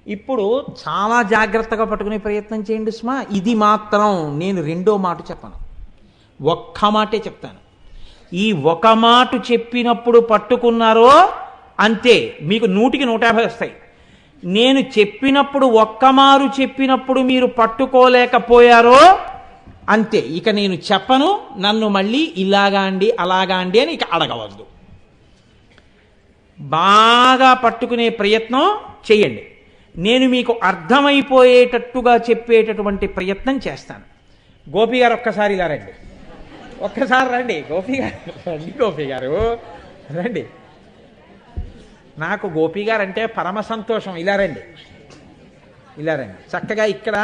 ఇప్పుడు చాలా జాగ్రత్తగా పట్టుకునే ప్రయత్నం చేయండి సుమా. ఇది మాత్రం నేను రెండో మాట చెప్పను, ఒక్క మాటే చెప్తాను. ఈ ఒక మాట చెప్పినప్పుడు పట్టుకున్నారో అంతే, మీకు 100కి 150 వస్తాయి. నేను చెప్పినప్పుడు ఒక్కమారు చెప్పినప్పుడు మీరు పట్టుకోలేకపోయారో అంతే, ఇక నేను చెప్పను. నన్ను మళ్ళీ ఇలాగా అండి అలాగా అండి అని ఇక అడగవద్దు. బాగా పట్టుకునే ప్రయత్నం చేయండి. నేను మీకు అర్థమైపోయేటట్టుగా చెప్పేటటువంటి ప్రయత్నం చేస్తాను. గోపి గారు ఒక్కసారి ఇలా రండి, ఒక్కసారి రండి. గోపి గారు రండి, గోపి గారు రండి. నాకు గోపి గారు అంటే పరమ సంతోషం. ఇలా రండి, ఇలా రండి. చక్కగా ఇక్కడ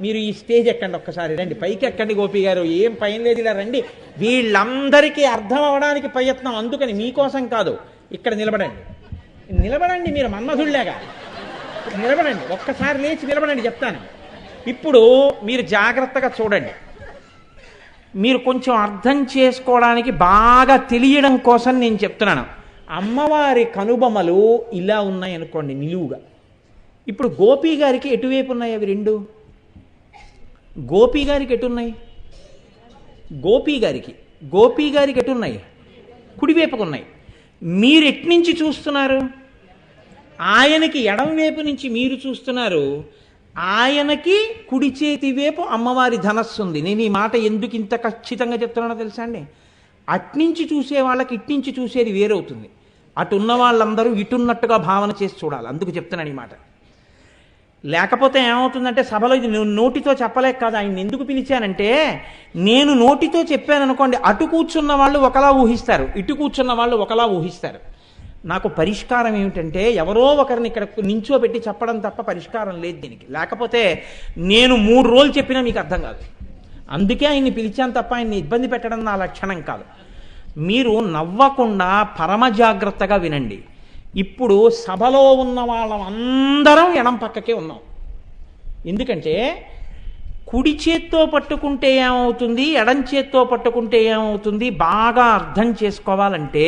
మీరు ఈ స్టేజ్ ఎక్కండి, ఒక్కసారి రండి, పైకి ఎక్కండి. గోపి గారు ఏం పైన లేదు, ఇలా రండి. వీళ్ళందరికీ అర్థం అవడానికి ప్రయత్నం, అందుకని మీకోసం కాదు. ఇక్కడ నిలబడండి, నిలబడండి. మీరు మన్మధుల్లాగా నిలబడండి, ఒక్కసారి లేచి నిలబడండి, చెప్తాను. ఇప్పుడు మీరు జాగ్రత్తగా చూడండి. మీరు కొంచెం అర్థం చేసుకోవడానికి బాగా తెలియడం కోసం నేను చెప్తున్నాను. అమ్మవారి కనుబొమ్మలు ఇలా ఉన్నాయనుకోండి నిలువుగా. ఇప్పుడు గోపి గారికి ఎటువైపు ఉన్నాయి అవి రెండు? గోపి గారికి ఎటున్నాయి? గోపి గారికి ఎటున్నాయి? కుడివైపుకు ఉన్నాయి. మీరు ఎట్నుంచి చూస్తున్నారు? ఆయనకి ఎడమవైపు నుంచి మీరు చూస్తున్నారు. ఆయనకి కుడి చేతి వైపు అమ్మవారి ధనస్సు ఉంది. నేను ఈ మాట ఎందుకు ఇంత ఖచ్చితంగా చెప్తున్నానో తెలుసా అండి? అట్నుంచి చూసే వాళ్ళకి ఇట్నుంచి చూసేది వేరవుతుంది. అటున్న వాళ్ళందరూ ఇటున్నట్టుగా భావన చేసి చూడాలి. అందుకు చెప్తున్నాను ఈ మాట. లేకపోతే ఏమవుతుందంటే సభలో ఇది నేను నోటితో చెప్పలేక కాదు, ఆయన ఎందుకు పిలిచానంటే, నేను నోటితో చెప్పాను అనుకోండి, అటు కూర్చున్న వాళ్ళు ఒకలా ఊహిస్తారు, ఇటు కూర్చున్న వాళ్ళు ఒకలా ఊహిస్తారు. నాకు పరిష్కారం ఏమిటంటే, ఎవరో ఒకరిని ఇక్కడ నించోబెట్టి చెప్పడం తప్ప పరిష్కారం లేదు దీనికి. లేకపోతే నేను 3 రోజులు చెప్పినా మీకు అర్థం కాదు. అందుకే ఆయన్ని పిలిచాను తప్ప ఆయన్ని ఇబ్బంది పెట్టడం నా లక్షణం కాదు. మీరు నవ్వకుండా పరమ జాగ్రత్తగా వినండి. ఇప్పుడు సభలో ఉన్న వాళ్ళందరం ఎడం పక్కకే ఉన్నాం. ఎందుకంటే కుడి చేత్తో పట్టుకుంటే ఏమవుతుంది, ఎడం చేత్తో పట్టుకుంటే ఏమవుతుంది బాగా అర్థం చేసుకోవాలంటే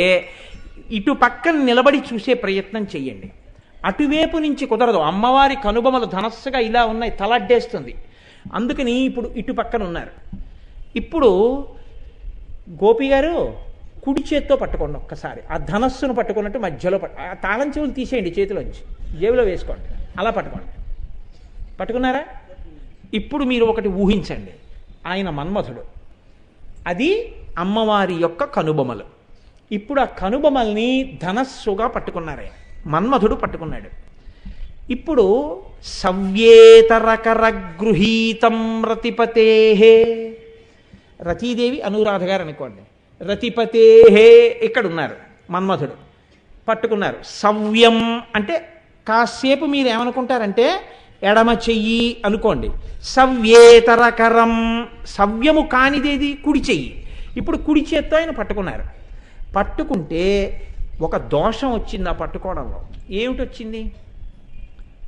ఇటు పక్కన నిలబడి చూసే ప్రయత్నం చెయ్యండి. అటువైపు నుంచి కుదరదు. అమ్మవారి కనుబొమలు ధనస్సుగా ఇలా ఉన్నాయి, తలడ్డేస్తుంది. అందుకని ఇప్పుడు ఇటు పక్కన ఉన్నారు. ఇప్పుడు గోపి గారు కుడి చేత్తో పట్టుకోండి, ఒక్కసారి ఆ ధనస్సును పట్టుకున్నట్టు మధ్యలో ఆ తాళం చెవులు తీసేయండి, చేతిలోంచి జేబులో వేసుకోండి, అలా పట్టుకోండి. పట్టుకున్నారా? ఇప్పుడు మీరు ఒకటి ఊహించండి. ఆయన మన్మథుడు, అది అమ్మవారి యొక్క కనుబొమలు. ఇప్పుడు ఆ కనుబొమల్ని ధనస్సుగా పట్టుకున్నారు. మన్మథుడు పట్టుకున్నాడు. ఇప్పుడు సవ్యేతరకర గృహీతం రతిపతే, రతీదేవి అనురాధ గారు అనుకోండి, రతిపతే ఇక్కడ ఉన్నారు, మన్మథుడు పట్టుకున్నారు. సవ్యం అంటే కాసేపు మీరు ఏమనుకుంటారంటే ఎడమ చెయ్యి అనుకోండి. సవ్యేతరకరం, సవ్యము కానిదేది కుడి చెయ్యి. ఇప్పుడు కుడి చేత్తో ఆయన పట్టుకున్నారు. పట్టుకుంటే ఒక దోషం వచ్చింది ఆ పట్టుకోవడంలో. ఏమిటి వచ్చింది?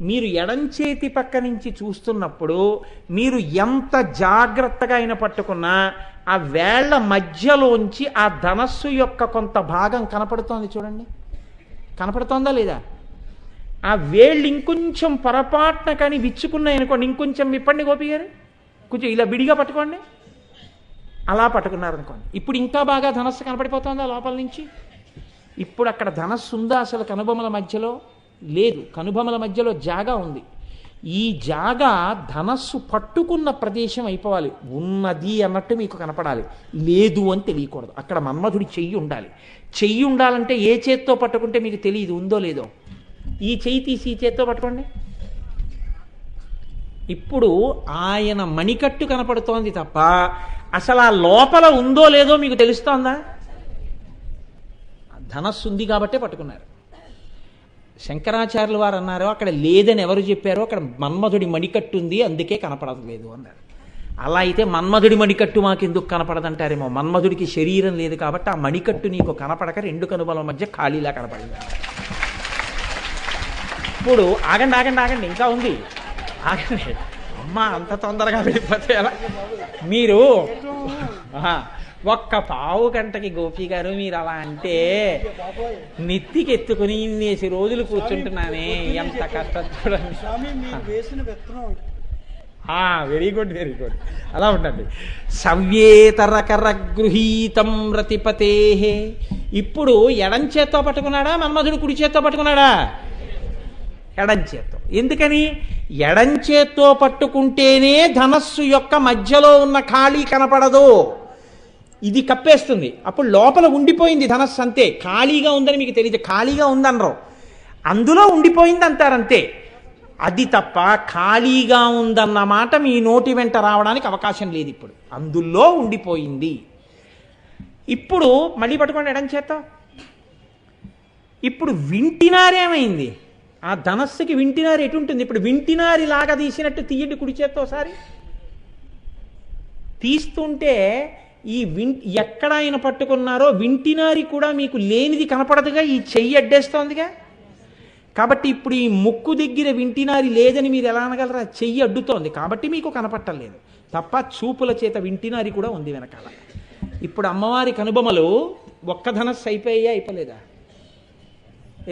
మీరు ఎడం చేతి పక్క నుంచి చూస్తున్నప్పుడు మీరు ఎంత జాగ్రత్తగా అయినా పట్టుకున్నా ఆ వేళ్ల మధ్యలోంచి ఆ ధనస్సు యొక్క కొంత భాగం కనపడుతోంది. చూడండి, కనపడుతోందా లేదా? ఆ వేళ్ళు ఇంకొంచెం పొరపాటున కానీ విచ్చుకున్నాయి అనుకోండి, ఇంకొంచెం విప్పండి గోపి గారు, కొంచెం ఇలా విడిగా పట్టుకోండి, అలా పట్టుకున్నారనుకోండి. ఇప్పుడు ఇంకా బాగా ధనస్సు కనపడిపోతుందా లోపల నుంచి? ఇప్పుడు అక్కడ ధనస్సు ఉందా అసలు? కనుబొమల మధ్యలో లేదు, కనుబొమల మధ్యలో జాగా ఉంది. ఈ జాగా ధనస్సు పట్టుకున్న ప్రదేశం అయిపోవాలి. ఉన్నది అన్నట్టు మీకు కనపడాలి, లేదు అని తెలియకూడదు. అక్కడ మన్మధుడి చెయ్యి ఉండాలి. చెయ్యి ఉండాలంటే ఏ చేత్తో పట్టుకుంటే మీకు తెలియదు ఉందో లేదో. ఈ చెయ్యి తీసి ఈ చేత్తో పట్టుకోండి. ఇప్పుడు ఆయన మణికట్టు కనపడుతోంది తప్ప అసలు ఆ లోపల ఉందో లేదో మీకు తెలుస్తోందా? ధనస్సు ఉంది కాబట్టే పట్టుకున్నారు. శంకరాచార్యులు వారు అన్నారు, అక్కడ లేదని ఎవరు చెప్పారో అక్కడ మన్మధుడి మణికట్టు ఉంది అందుకే కనపడలేదు అన్నారు. అలా అయితే మన్మధుడి మణికట్టు మాకెందుకు కనపడదంటారేమో. మన్మధుడికి శరీరం లేదు కాబట్టి ఆ మణికట్టు నీకు కనపడక 2 కనుబల మధ్య ఖాళీలా కనపడింది. ఇప్పుడు ఆగండి ఆగండి ఆగండి, ఇంకా ఉంది, ఆగండి. అమ్మ అంత తొందరగా వెళ్ళిపోతే ఎలా? మీరు ఒక్క పావు గంటకి గోపి గారు మీరు అలా అంటే నెత్తికి ఎత్తుకుని ఇన్నేసి రోజులు కూర్చుంటున్నానే, ఎంత కష్టం చూడండి. Very good, very good. అలా ఉండండి. సవ్యేతరకర గృహీతం రతిపతే. ఇప్పుడు ఎడం చేత్తో పట్టుకున్నాడా మన్మధుడు, కుడి చేత్తో పట్టుకున్నాడా? ఎడం చేత్తో. ఎందుకని? ఎడం చేత్తో పట్టుకుంటేనే ధనస్సు యొక్క మధ్యలో ఉన్న ఖాళీ కనపడదు, ఇది కప్పేస్తుంది. అప్పుడు లోపల ఉండిపోయింది ధనస్సు, అంతే. ఖాళీగా ఉందని మీకు తెలియదు, ఖాళీగా ఉందనరు, అందులో ఉండిపోయింది అంటారంతే. అది తప్ప ఖాళీగా ఉందన్న మాట మీ నోటి వెంట రావడానికి అవకాశం లేదు. ఇప్పుడు అందులో ఉండిపోయింది. ఇప్పుడు మళ్ళీ పట్టుకోండి ఎడం చేత్తో. ఇప్పుడు వింటినారేమైంది? ఆ ధనస్సుకి వింటినారు ఎటుంటుంది? ఇప్పుడు వింటినారి లాగా తీసినట్టు తీయండి కుడి చేత్తో ఒకసారి. తీస్తుంటే ఈ ఎక్కడ ఆయన పట్టుకున్నారో వింటినారి కూడా మీకు లేనిది కనపడదుగా, ఈ చెయ్యి అడ్డేస్తోందిగా. కాబట్టి ఇప్పుడు ఈ ముక్కు దగ్గర వింటినారి లేదని మీరు ఎలా అనగలరా? చెయ్యి అడ్డుతోంది కాబట్టి మీకు కనపట్టలేదు తప్ప చూపుల చేత వింటినారి కూడా ఉంది వెనకాల. ఇప్పుడు అమ్మవారి కనుబొమలు ఒక్క ధనస్సు అయిపోయాయా, అయిపోలేదా?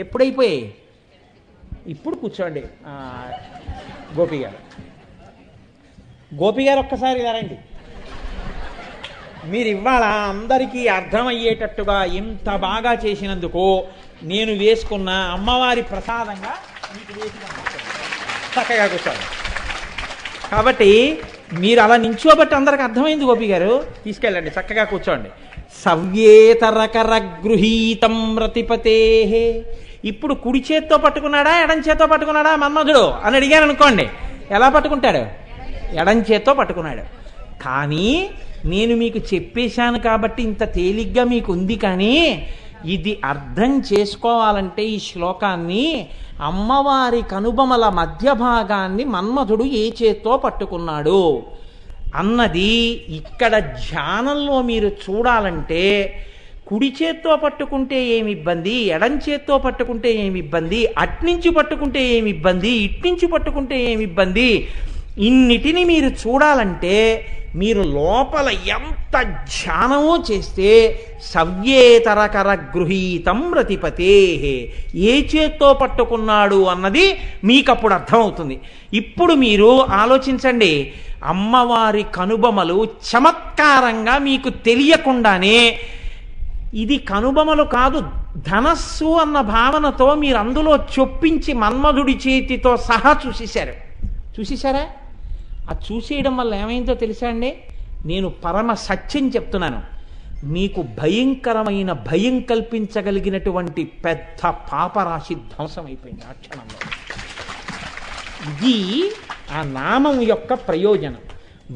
ఎప్పుడైపోయాయి? ఇప్పుడు కూర్చోండి గోపి గారు. గోపి గారు ఒక్కసారి ఇలా రండి. మీరు ఇవాళ అందరికీ అర్థమయ్యేటట్టుగా ఇంత బాగా చేసినందుకు నేను వేసుకున్న అమ్మవారి ప్రసాదంగా మీకు చక్కగా కూర్చోండి. కాబట్టి మీరు అలా నించోబట్టి అందరికి అర్థమైంది. గోపి గారు తీసుకెళ్ళండి, చక్కగా కూర్చోండి. సవ్యేతరకర గృహీతం రతిపతే. ఇప్పుడు కుడి చేత్తో పట్టుకున్నాడా ఎడం చేత్తో పట్టుకున్నాడా మన్మధుడు అని అడిగాను అనుకోండి, ఎలా పట్టుకుంటాడు? ఎడం చేత్తో పట్టుకున్నాడు. కానీ నేను మీకు చెప్పేశాను కాబట్టి ఇంత తేలిగ్గా మీకు ఉంది. కానీ ఇది అర్థం చేసుకోవాలంటే ఈ శ్లోకాన్ని, అమ్మవారి కనుబొమల మధ్య భాగాన్ని మన్మధుడు ఏ చేత్తో పట్టుకున్నాడు అన్నది ఇక్కడ ధ్యానంలో మీరు చూడాలంటే, కుడి చేత్తో పట్టుకుంటే ఏమి ఇబ్బంది, ఎడం చేత్తో పట్టుకుంటే ఏమి ఇబ్బంది, అట్నుంచి పట్టుకుంటే ఏమి ఇబ్బంది, ఇట్నుంచి పట్టుకుంటే ఏమి ఇబ్బంది, ఇన్నిటిని మీరు చూడాలంటే మీరు లోపల ఎంత ధ్యానమో చేస్తే సవ్యేతరకర గృహీతం రతిపతే, ఏ చేత్తో పట్టుకున్నాడు అన్నది మీకు అప్పుడు అర్థమవుతుంది. ఇప్పుడు మీరు ఆలోచించండి, అమ్మవారి కనుబొమలు చమత్కారంగా మీకు తెలియకుండానే, ఇది కనుబొమలు కాదు ధనస్సు అన్న భావనతో మీరు అందులో చొప్పించి మన్మధుడి చేతితో సహా చూసేశారా? ఆ చూసేయడం వల్ల ఏమైందో తెలుసా అండి? నేను పరమ సత్యం చెప్తున్నాను, మీకు భయంకరమైన భయం కల్పించగలిగినటువంటి పెద్ద పాపరాశి ధ్వంసం అయిపోయింది ఆ క్షణంలో. ఇది ఆ నామం యొక్క ప్రయోజనం.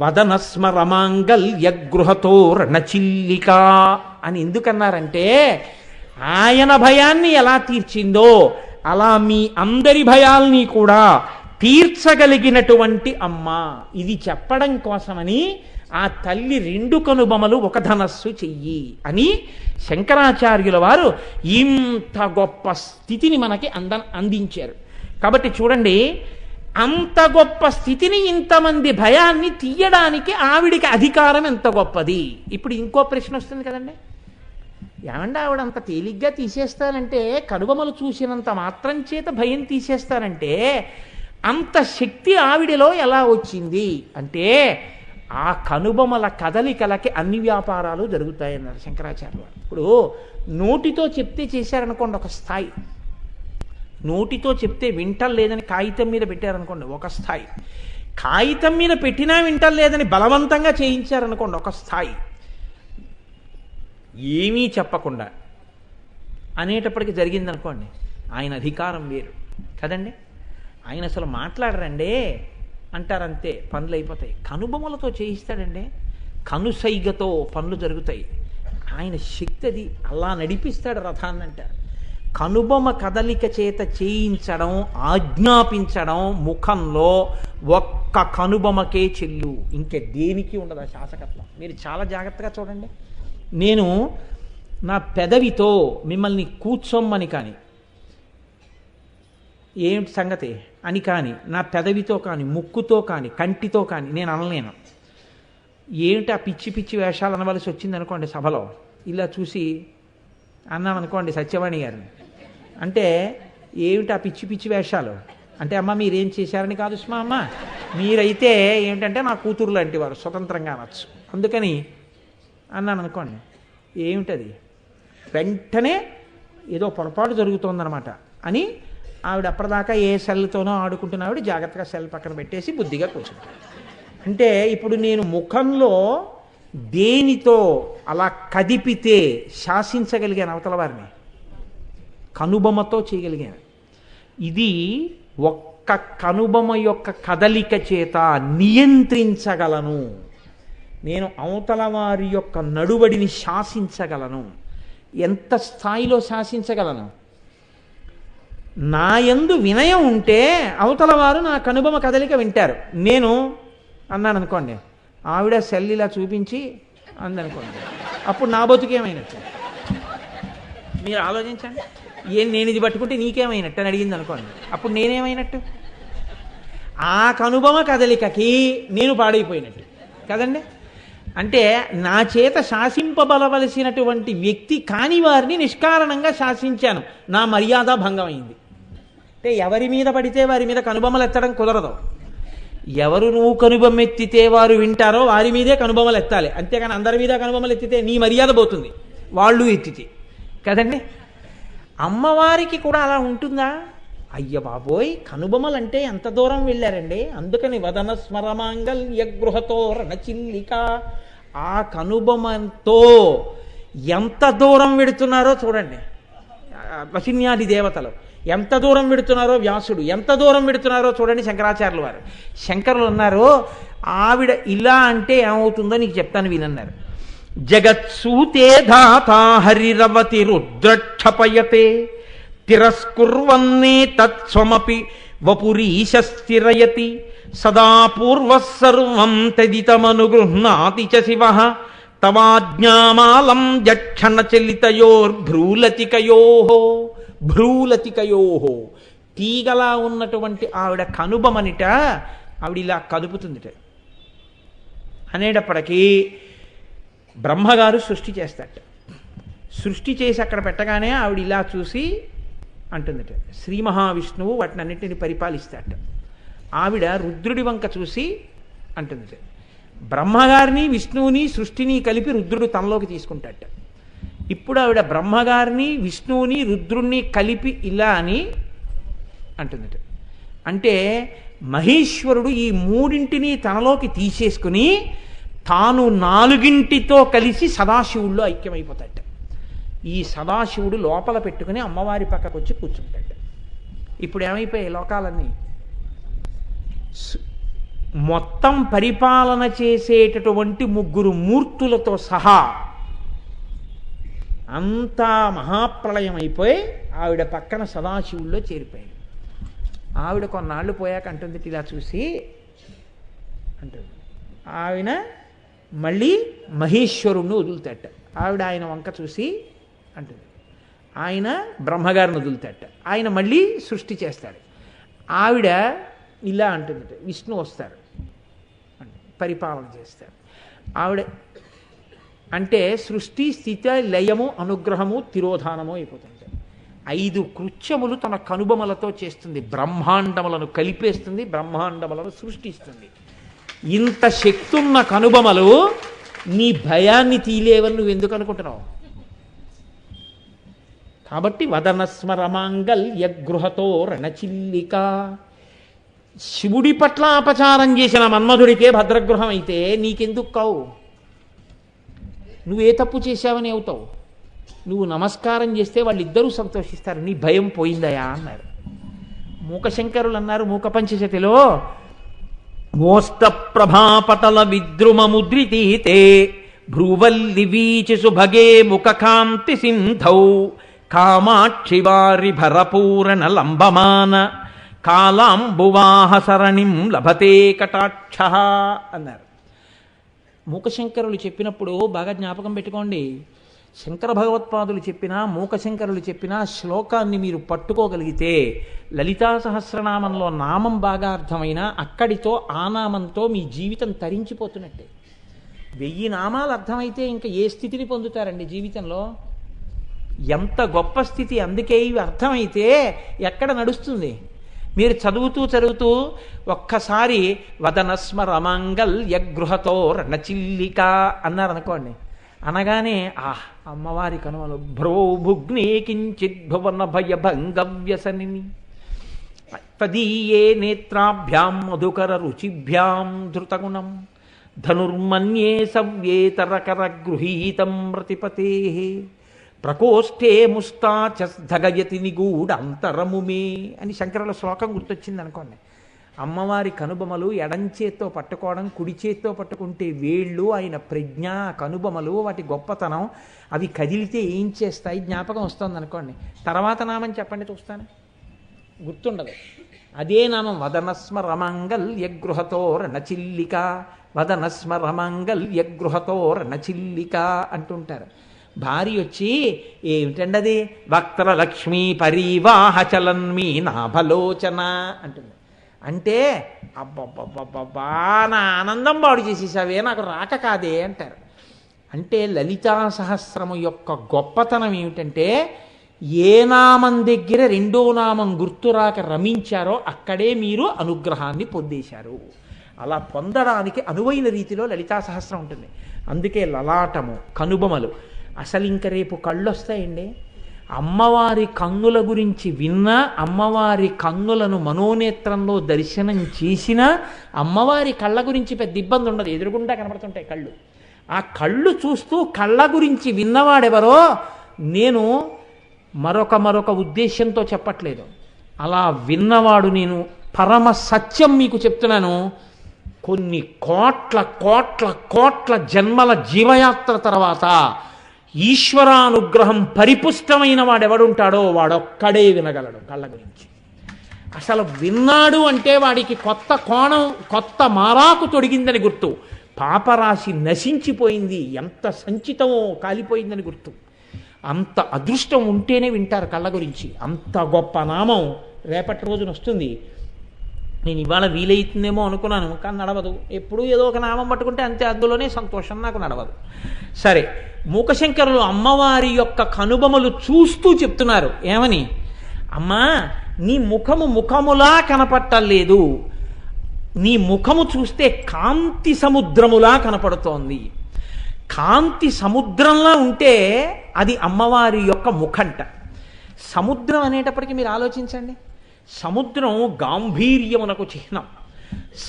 వదనస్మరమాంగల్య గృహతో రణచిల్లిక అని ఎందుకన్నారంటే, ఆయన భయాన్ని ఎలా తీర్చిందో అలా మీ అందరి భయాల్ని కూడా తీర్చగలిగినటువంటి అమ్మ. ఇది చెప్పడం కోసమని ఆ తల్లి రెండు కనుబొమలు ఒక ధనస్సు చెయ్యి అని శంకరాచార్యుల వారు ఇంత గొప్ప స్థితిని మనకి అందించారు. కాబట్టి చూడండి, అంత గొప్ప స్థితిని, ఇంతమంది భయాన్ని తీయడానికి ఆవిడికి అధికారం ఎంత గొప్పది. ఇప్పుడు ఇంకో ప్రశ్న వస్తుంది కదండి, ఏమంటే ఆవిడ అంత తేలిగ్గా తీసేస్తానంటే, కనుబొమలు చూసినంత మాత్రం చేత భయం తీసేస్తానంటే అంత శక్తి ఆవిడలో ఎలా వచ్చింది అంటే, ఆ కనుబొమల కదలికలకి అన్ని వ్యాపారాలు జరుగుతాయన్నారు శంకరాచార్య. ఇప్పుడు నోటితో చెప్తే చేశారనుకోండి ఒక స్థాయి, నోటితో చెప్తే వింటలేదని కాగితం మీద పెట్టారనుకోండి ఒక స్థాయి, కాగితం మీద పెట్టినా వింటలేదని బలవంతంగా చేయించారనుకోండి ఒక స్థాయి, ఏమీ చెప్పకుండా అనేటప్పటికి జరిగిందనుకోండి ఆయన అధికారం వేరు కదండి. ఆయన అసలు మాట్లాడరండి అంటారంతే, పనులు అయిపోతాయి. కనుబొమ్మలతో చేయిస్తాడండి, కనుసైగతో పనులు జరుగుతాయి. ఆయన శక్తి అది, అలా నడిపిస్తాడు రథాన్ని అంటారు. కనుబొమ్మ కదలిక చేత చేయించడం, ఆజ్ఞాపించడం ముఖంలో ఒక్క కనుబొమ్మకే చెల్లు, ఇంకే దేనికి ఉండదు ఆ శాసకత్వం. మీరు చాలా జాగ్రత్తగా చూడండి. నేను నా పెదవితో మిమ్మల్ని కూర్చోమ్మని కానీ, ఏమిటి సంగతి అని కానీ, నా పెదవితో కానీ, ముక్కుతో కానీ, కంటితో కానీ నేను అనలేను. ఏమిటి ఆ పిచ్చి పిచ్చి వేషాలు అనవలసి వచ్చింది అనుకోండి సభలో, ఇలా చూసి అన్నాం అనుకోండి సత్యవాణి గారిని, అంటే ఏమిటి ఆ పిచ్చి పిచ్చి వేషాలు అంటే, అమ్మ మీరేం చేశారని కాదు సుమా, అమ్మ మీరైతే ఏమిటంటే నా కూతురు లాంటి వారు స్వతంత్రంగా అనొచ్చు, అందుకని అన్నాను అనుకోండి. ఏమిటది, వెంటనే ఏదో పొరపాటు జరుగుతోందనమాట అని ఆవిడ అప్పటిదాకా ఏ సెల్తోనో ఆడుకుంటున్న ఆవిడ జాగ్రత్తగా సెల్ పక్కన పెట్టేసి బుద్ధిగా కూర్చుంటారు. అంటే ఇప్పుడు నేను ముఖంలో దేనితో అలా కదిపితే శాసించగలిగాను అవతల వారిని, కనుబొమ్మతో చేయగలిగాను. ఇది ఒక్క కనుబొమ్మ యొక్క కదలిక చేత నియంత్రించగలను, నేను అవతల వారి యొక్క నడువడిని శాసించగలను. ఎంత స్థాయిలో శాసించగలను? నా యందు వినయం ఉంటే అవతల వారు నా కనుబొమ్మ కదలిక వింటారు. నేను అన్నాను అనుకోండి, ఆవిడ సెల్ ఇలా చూపించి అందనుకోండి, అప్పుడు నా బతుకేమైనట్టు మీరు ఆలోచించండి. నేను ఇది పట్టుకుంటే నీకేమైనట్టు అని అడిగింది అనుకోండి, అప్పుడు నేనేమైనట్టు? ఆ కనుబొమ్మ కదలికకి నేను పాడైపోయినట్టు కదండి. అంటే నా చేత శాసింపబలవలసినటువంటి వ్యక్తి కాని వారిని నిష్కారణంగా శాసించాను, నా మర్యాద భంగం అయింది. అంటే ఎవరి మీద పడితే వారి మీద కనుబొమ్మలు ఎత్తడం కుదరదు. ఎవరు నువ్వు కనుబొమ్మ ఎత్తితే వారు వింటారో వారి మీదే కనుబొమ్మలు ఎత్తాలి, అంతేగాని అందరి మీద కనుబొమ్మలు ఎత్తితే నీ మర్యాద పోతుంది, వాళ్ళు ఎత్తితే కదండి. అమ్మవారికి కూడా అలా ఉంటుందా? అయ్య బాబోయ్, కనుబొమ్మలు అంటే ఎంత దూరం వెళ్ళారండి. అందుకని వదన స్మరమాంగల్య గృహతో రణచిల్లిక, ఆ కనుబొమ్మతో ఎంత దూరం వెడుతున్నారో చూడండి. వసిన్యాది దేవతలు ఎంత దూరం వెడుతున్నారో, వ్యాసుడు ఎంత దూరం వెడుతున్నారో చూడండి. శంకరాచార్యులు వారు, శంకరులు అన్నారు, ఆవిడ ఇలా అంటే ఏమవుతుందో నీకు చెప్తాను వినన్నారు. జగత్సూతే ధాతా హరిరవతి రుద్రక్షపయతే తిరస్కుర్వన్నే తత్స్వమపి వపురీశస్థిరయతి సదా పూర్వః సర్వం తదితమనుగృహ్ణాతి చ శివః తవాజ్ఞామాలం జక్షణచలితయోర్భ్రూలతికయోః. భ్రూలతికయోః, తీగలా ఉన్నటువంటి ఆవిడ కనుబమనిట ఆవిడ ఇలా కదుపుతుందిట. అనేటప్పటికీ బ్రహ్మగారు సృష్టి చేస్తాట. సృష్టి చేసి అక్కడ పెట్టగానే ఆవిడ ఇలా చూసి అంటుందిట. శ్రీ మహావిష్ణువు వాటినన్నింటిని పరిపాలిస్తాట. ఆవిడ రుద్రుడి వంక చూసి అంటుందిట. బ్రహ్మగారిని విష్ణువుని సృష్టిని కలిపి రుద్రుడు తనలోకి తీసుకుంటాట. ఇప్పుడు ఆవిడ బ్రహ్మగారిని విష్ణువుని రుద్రుణ్ణి కలిపి ఇలా అని అంటుందిట. అంటే మహేశ్వరుడు ఈ మూడింటిని తనలోకి తీసేసుకుని తాను నాలుగింటితో కలిసి సదాశివుల్లో ఐక్యమైపోతాట. ఈ సదాశివుడు లోపల పెట్టుకుని అమ్మవారి పక్కకు వచ్చి కూర్చుంటాడు. ఇప్పుడు ఏమైపోయాయి లోకాలన్నీ? మొత్తం పరిపాలన చేసేటటువంటి ముగ్గురు మూర్తులతో సహా అంతా మహాప్రళయం అయిపోయి ఆవిడ పక్కన సదాశివుల్లో చేరిపోయాడు. ఆవిడ కొన్నాళ్ళు పోయాక అంటుంది ఇలా చూసి అంటుంది, ఆవిడ మళ్ళీ మహేశ్వరుణ్ణి వదులుతాట. ఆవిడ ఆయన వంక చూసి అంటుంది, ఆయన బ్రహ్మగారిని వదులుతాట. ఆయన మళ్ళీ సృష్టి చేస్తాడు. ఆవిడ ఇలా అంటుంది, విష్ణు వస్తారు పరిపాలన చేస్తారు. ఆవిడ అంటే సృష్టి స్థితి లయము అనుగ్రహము తిరోధానము అయిపోతుంది. 5 కృత్యములు తన కనుబొమలతో చేస్తుంది. బ్రహ్మాండములను కలిపేస్తుంది, బ్రహ్మాండములను సృష్టిస్తుంది. ఇంత శక్తి ఉన్న కనుబొమలు నీ భయాన్ని తీలేవని నువ్వు ఎందుకు అనుకుంటున్నావు? కాబట్టి వదనస్మరమాంగల్య గృహతో రణచిల్లిక. శివుడి పట్ల అపచారం చేసిన మన్మధుడికే భద్రగృహం అయితే నీకెందుకు కావు? నువ్వే తప్పు చేశావని అవుతావు. నువ్వు నమస్కారం చేస్తే వాళ్ళిద్దరూ సంతోషిస్తారు. నీ భయం పోయిందయా అన్నారు. మూకశంకరులు అన్నారు మూక పంచశతిలో, మోస్త ప్రభాపటల విద్రుమముద్రితీతే భ్రువల్లి వీచి సుభగే ముఖకాంతి సింధౌ కామాక్షి వారి భరపూరణ లంబమాన కాలాంబువాహ సరణిం లభతే కటాక్ష అన్నారు. మూకశంకరులు చెప్పినప్పుడు బాగా జ్ఞాపకం పెట్టుకోండి. శంకర భగవత్పాదులు చెప్పినా మూకశంకరులు చెప్పినా శ్లోకాన్ని మీరు పట్టుకోగలిగితే లలితా సహస్రనామంలో నామం బాగా అర్థమైనా అక్కడితో ఆ నామంతో మీ జీవితం తరించిపోతున్నట్టే. 1000 నామాలు అర్థమైతే ఇంకా ఏ స్థితిని పొందుతారండి జీవితంలో? ఎంత గొప్ప స్థితి! అందుకే ఇవి అర్థమైతే ఎక్కడ నడుస్తుంది? మీరు చదువుతూ ఒక్కసారి వదనస్మరమంగళ్యగృహతో రణచిల్లిక అన్నారనుకోండి, అనగానే అమ్మవారి కనుమలు భ్రోభుగ్నే కించిత్ భువన భయభంగవ్యసనిని తదీయే నేత్రాభ్యాం మధుకర రుచిభ్యాం ధృతగుణం ధనుర్మన్యే సవ్యేతరకర గృహీతం ప్రతిపతే ప్రకోష్ఠే ముస్తాచస్థగయతి నిగూఢంతరముమే అని శంకరుల శ్లోకం గుర్తొచ్చింది అనుకోండి. అమ్మవారి కనుబొమలు ఎడంచేత్తో పట్టుకోవడం, కుడి చేత్తో పట్టుకుంటే వేళ్ళు, ఆయన ప్రజ్ఞ, కనుబొమలు, వాటి గొప్పతనం, అవి కదిలితే ఏం చేస్తాయి జ్ఞాపకం వస్తుంది అనుకోండి. తర్వాత నామం చెప్పండి చూస్తాను, గుర్తుండదు. అదే నామం వదనస్మరమంగళ్యగృహతో రణచిల్లిక, వదనస్మరమంగళ్యగృహతో రణచిల్లిక అంటుంటారు. భార్య వచ్చి ఏమిటండి అది, వక్త్రలక్ష్మీ పరీవాహ చలన్మీ నాభలోచన అంటుంది. అంటే అబ్బబ్బబ్బబ్బా నా ఆనందం బాడు చేసేసావే, నాకు రాక కాదే అంటారు. అంటే లలితా సహస్రము యొక్క గొప్పతనం ఏమిటంటే ఏ నామం దగ్గర రెండో నామం గుర్తురాక రమించారో అక్కడే మీరు అనుగ్రహాన్ని పొందేశారు. అలా పొందడానికి అనువైన రీతిలో లలితా సహస్రం ఉంటుంది. అందుకే లలాటము, కనుబొమలు. అసలు ఇంక రేపు కళ్ళు వస్తాయండి. అమ్మవారి కన్నుల గురించి విన్నా, అమ్మవారి కన్నులను మనోనేత్రంలో దర్శనం చేసినా అమ్మవారి కళ్ళ గురించి పెద్ద ఇబ్బంది ఉండదు. ఎదురుగుండా కనబడుతుంటాయి కళ్ళు. ఆ కళ్ళు చూస్తూ కళ్ళ గురించి విన్నవాడెవరో, నేను మరొక ఉద్దేశంతో చెప్పట్లేదు, అలా విన్నవాడు నేను పరమ సత్యం మీకు చెప్తున్నాను. కొన్ని కోట్ల కోట్ల కోట్ల జన్మల జీవయాత్ర తర్వాత ఈశ్వరానుగ్రహం పరిపుష్టమైన వాడెవడుంటాడో వాడొక్కడే వినగలడు కళ్ళ గురించి. అసలు విన్నాడు అంటే వాడికి కొత్త కోణం, కొత్త మారాకు తొడిగిందని గుర్తు. పాపరాశి నశించిపోయింది, ఎంత సంచితమో కాలిపోయిందని గుర్తు. అంత అదృష్టం ఉంటేనే వింటారు కళ్ళ గురించి. అంత గొప్ప నామం రేపటి రోజున వస్తుంది. నేను ఇవాళ వీలైతుందేమో అనుకున్నాను, కానీ నడవదు. ఎప్పుడూ ఏదో ఒక నామం పట్టుకుంటే అంతే, అందులోనే సంతోషం, నాకు నడవదు. సరే, మూకశంకరులు అమ్మవారి యొక్క కనుబొమలు చూస్తూ చెప్తున్నారు ఏమని, అమ్మా నీ ముఖము ముఖములా కనపట్టలేదు, నీ ముఖము చూస్తే కాంతి సముద్రములా కనపడుతోంది. కాంతి సముద్రంలా ఉంటే అది అమ్మవారి యొక్క ముఖంట. సముద్రం అనేటప్పటికీ మీరు ఆలోచించండి, సముద్రం గాంభీర్యమునకు చిహ్నం.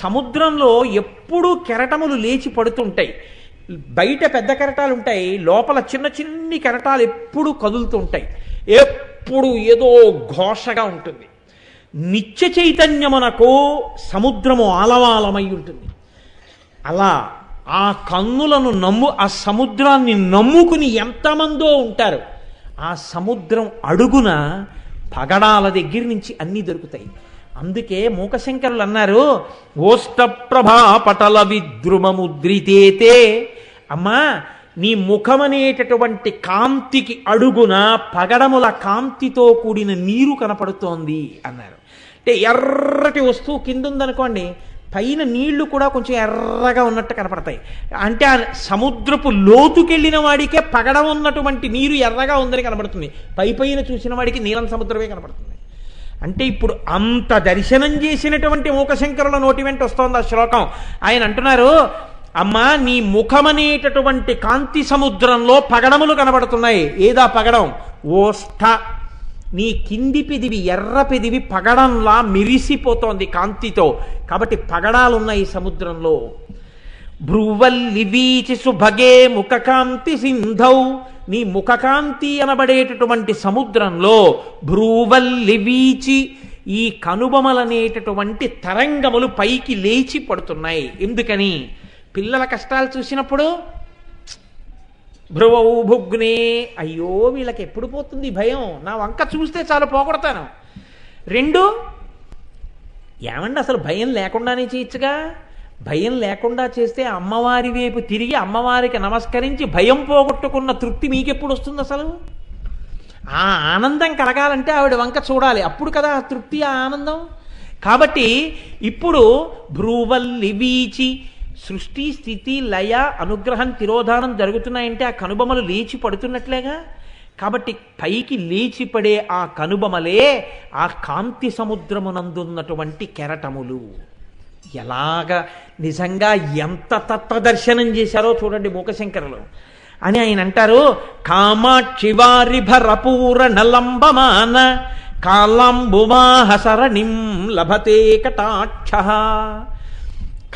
సముద్రంలో ఎప్పుడూ కెరటములు లేచి పడుతుంటాయి. బయట పెద్ద కెరటాలు ఉంటాయి, లోపల చిన్న చిన్ని కెరటాలు ఎప్పుడూ కదులుతుంటాయి. ఎప్పుడు ఏదో ఘోషగా ఉంటుంది. నిత్య చైతన్యమునకు సముద్రము ఆలవాలమై ఉంటుంది. అలా ఆ కన్నులను ఆ సముద్రాన్ని నమ్ముకుని ఎంతమందో ఉంటారు. ఆ సముద్రం అడుగున పగడాల దగ్గర నుంచి అన్నీ దొరుకుతాయి. అందుకే మూకశంకరులు అన్నారు, ఓష్టప్రభా పటల విద్రుమముద్రితేతే, అమ్మా నీ ముఖమనేటటువంటి కాంతికి అడుగున పగడముల కాంతితో కూడిన నీరు కనపడుతోంది అన్నారు. అంటే ఎర్రటి వస్తువు కింద ఉందనుకోండి, పైన నీళ్లు కూడా కొంచెం ఎర్రగా ఉన్నట్టు కనపడతాయి. అంటే ఆ సముద్రపు లోతుకెళ్ళిన వాడికే పగడం ఉన్నటువంటి నీరు ఎర్రగా ఉందని కనపడుతుంది, పైన చూసిన వాడికి నీలం సముద్రమే కనపడుతుంది. అంటే ఇప్పుడు అంత దర్శనం చేసినటువంటి మూకశంకరుల నోటి వెంట వస్తోంది ఆ శ్లోకం. ఆయన అంటున్నారు, అమ్మా నీ ముఖమనేటటువంటి కాంతి సముద్రంలో పగడములు కనబడుతున్నాయి. ఏదా పగడం? ఓష్ఠ, నీ కింది పెదివి, ఎర్ర పెదివి పగడంలా మిరిసిపోతోంది కాంతితో. కాబట్టి పగడాలున్నాయి సముద్రంలో. భ్రువల్లి వీచి సుభగే ముఖకాంతి సింధౌ, నీ ముఖకాంతి అనబడేటటువంటి సముద్రంలో భ్రువల్లి వీచి, ఈ కనుబొమలనేటటువంటి తరంగములు పైకి లేచి పడుతున్నాయి. ఎందుకని? పిల్లల కష్టాలు చూసినప్పుడు భ్రువౌ భుగ్నే, అయ్యో వీళ్ళకి ఎప్పుడు పోతుంది భయం, నా వంక చూస్తే చాలు పోగొడతాను. 2, ఏమండి అసలు భయం లేకుండానే చేయొచ్చుగా. భయం లేకుండా చేస్తే అమ్మవారి వైపు తిరిగి అమ్మవారికి నమస్కరించి భయం పోగొట్టుకున్న తృప్తి మీకెప్పుడు వస్తుంది? అసలు ఆ ఆనందం కలగాలంటే ఆవిడ వంక చూడాలి, అప్పుడు కదా ఆ తృప్తి, ఆ ఆనందం. కాబట్టి ఇప్పుడు భ్రువల్లి వీచి సృష్టి స్థితి లయ అనుగ్రహం తిరోధానం జరుగుతున్నాయంటే ఆ కనుబొమలు లేచి పడుతున్నట్లేగా. కాబట్టి పైకి లేచిపడే ఆ కనుబొమలే ఆ కాంతి సముద్రమునందున్నటువంటి కెరటములు. ఎలాగ నిజంగా ఎంత తత్వదర్శనం చేశారో చూడండి మూకశంకరులు అని ఆయన అంటారు. కామాక్షివారిభరపూర నలంబమాన కాళంబుమాహసరణిం లభతే కటాక్ష.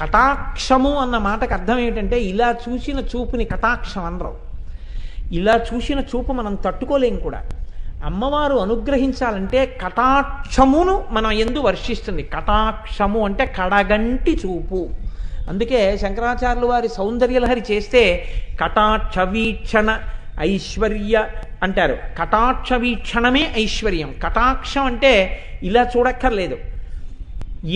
కటాక్షము అన్న మాటకు అర్థం ఏమిటంటే ఇలా చూసిన చూపుని కటాక్షం అనరు. ఇలా చూసిన చూపు మనం తట్టుకోలేం కూడా. అమ్మవారు అనుగ్రహించాలంటే కటాక్షమును మనం ఎందు వర్షిస్తుంది. కటాక్షము అంటే కడగంటి చూపు. అందుకే శంకరాచార్యులు వారి సౌందర్యలహరి చేస్తే కటాక్ష వీక్షణ ఐశ్వర్య అంటారు. కటాక్ష వీక్షణమే ఐశ్వర్యం. కటాక్షం అంటే ఇలా చూడక్కర్లేదు,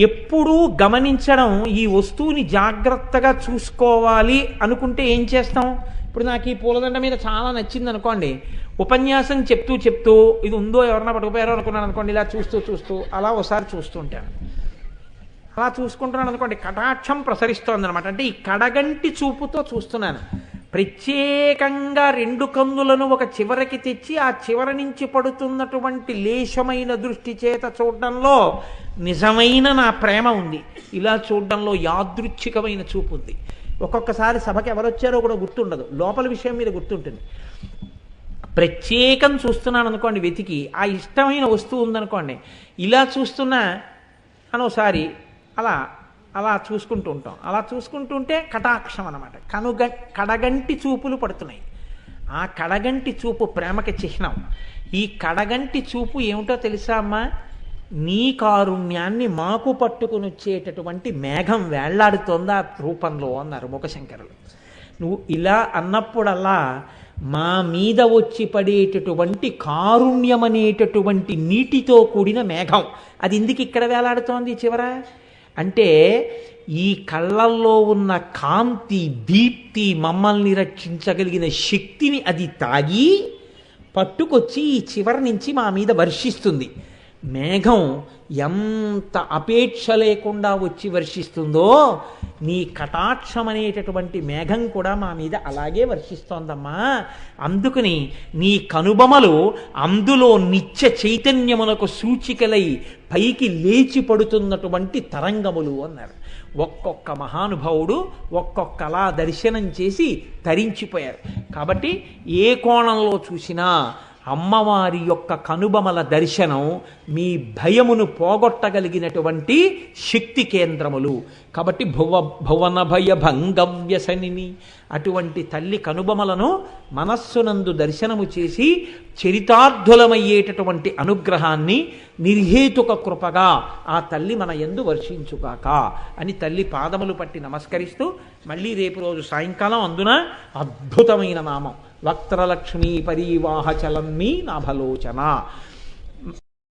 ఎప్పుడూ గమనించడం. ఈ వస్తువుని జాగ్రత్తగా చూసుకోవాలి అనుకుంటే ఏం చేస్తాం? ఇప్పుడు నాకు ఈ పూలదండ మీద చాలా నచ్చింది అనుకోండి, ఉపన్యాసం చెప్తూ చెప్తూ ఇది ఉందో ఎవరన్నా పట్టుకుపోయారో అనుకున్నాను అనుకోండి, ఇలా చూస్తూ చూస్తూ అలా ఒకసారి చూస్తుంటాను. అలా చూసుకుంటున్నాను అనుకోండి, కటాక్షం ప్రసరిస్తోంది అనమాట. అంటే ఈ కడగంటి చూపుతో చూస్తున్నాను. ప్రత్యేకంగా రెండు కన్నులను ఒక చివరికి తెచ్చి ఆ చివరి నుంచి పడుతున్నటువంటి లేశమైన దృష్టి చేత చూడడంలో నిజమైన నా ప్రేమ ఉంది. ఇలా చూడడంలో యాదృచ్ఛికమైన చూపు ఉంది. ఒక్కొక్కసారి సభకి ఎవరొచ్చారో కూడా గుర్తుండదు, లోపల విషయం మీద గుర్తుంటుంది. ప్రత్యేకం చూస్తున్నాను అనుకోండి, వెతికి ఆ ఇష్టమైన వస్తువు ఉందనుకోండి, ఇలా చూస్తున్నా అనోసారి అలా అలా చూసుకుంటూ ఉంటాం. అలా చూసుకుంటుంటే కటాక్షం అనమాట. కడగంటి చూపులు పడుతున్నాయి. ఆ కడగంటి చూపు ప్రేమకి చిహ్నం. ఈ కడగంటి చూపు ఏమిటో తెలుసా అమ్మా? నీ కారుణ్యాన్ని మాకు పట్టుకుని వచ్చేటటువంటి మేఘం వేళ్లాడుతోందా రూపంలో అన్నారు మూకశంకరులు. నువ్వు ఇలా అన్నప్పుడల్లా మా మీద వచ్చి పడేటటువంటి కారుణ్యమనేటటువంటి నీటితో కూడిన మేఘం అది ఎందుకు ఇక్కడ వేలాడుతోంది చివర అంటే, ఈ కళ్ళల్లో ఉన్న కాంతి దీప్తి మమ్మల్ని రక్షించగలిగిన శక్తిని అది తాగి పట్టుకొచ్చి ఈ చివరి నుంచి మా మీద వర్షిస్తుంది. మేఘం ఎంత అపేక్ష లేకుండా వచ్చి వర్షిస్తుందో నీ కటాక్షం అనేటటువంటి మేఘం కూడా మా మీద అలాగే వర్షిస్తోందమ్మా. అందుకని నీ కనుబొమలు అందులో నిత్య చైతన్యమునకు సూచికలై పైకి లేచి పడుతున్నటువంటి తరంగములు అన్నారు. ఒక్కొక్క మహానుభావుడు ఒక్కొక్కలా దర్శనం చేసి తరించిపోయారు. కాబట్టి ఏ కోణంలో చూసినా అమ్మవారి యొక్క కనుబొమల దర్శనం మీ భయమును పోగొట్టగలిగినటువంటి శక్తి కేంద్రములు. కాబట్టి భువన భయ భంగవ్యసనిని అటువంటి తల్లి కనుబొమలను మనస్సునందు దర్శనము చేసి చరితార్థులమయ్యేటటువంటి అనుగ్రహాన్ని నిర్హేతుక కృపగా ఆ తల్లి మన యందు వర్షించుగాక అని తల్లి పాదములు పట్టి నమస్కరిస్తూ మళ్ళీ రేపు రోజు సాయంకాలం అందున అద్భుతమైన నామం వక్త్రలక్ష్మీ పరీవాహ చలన్మీ నాభలోచన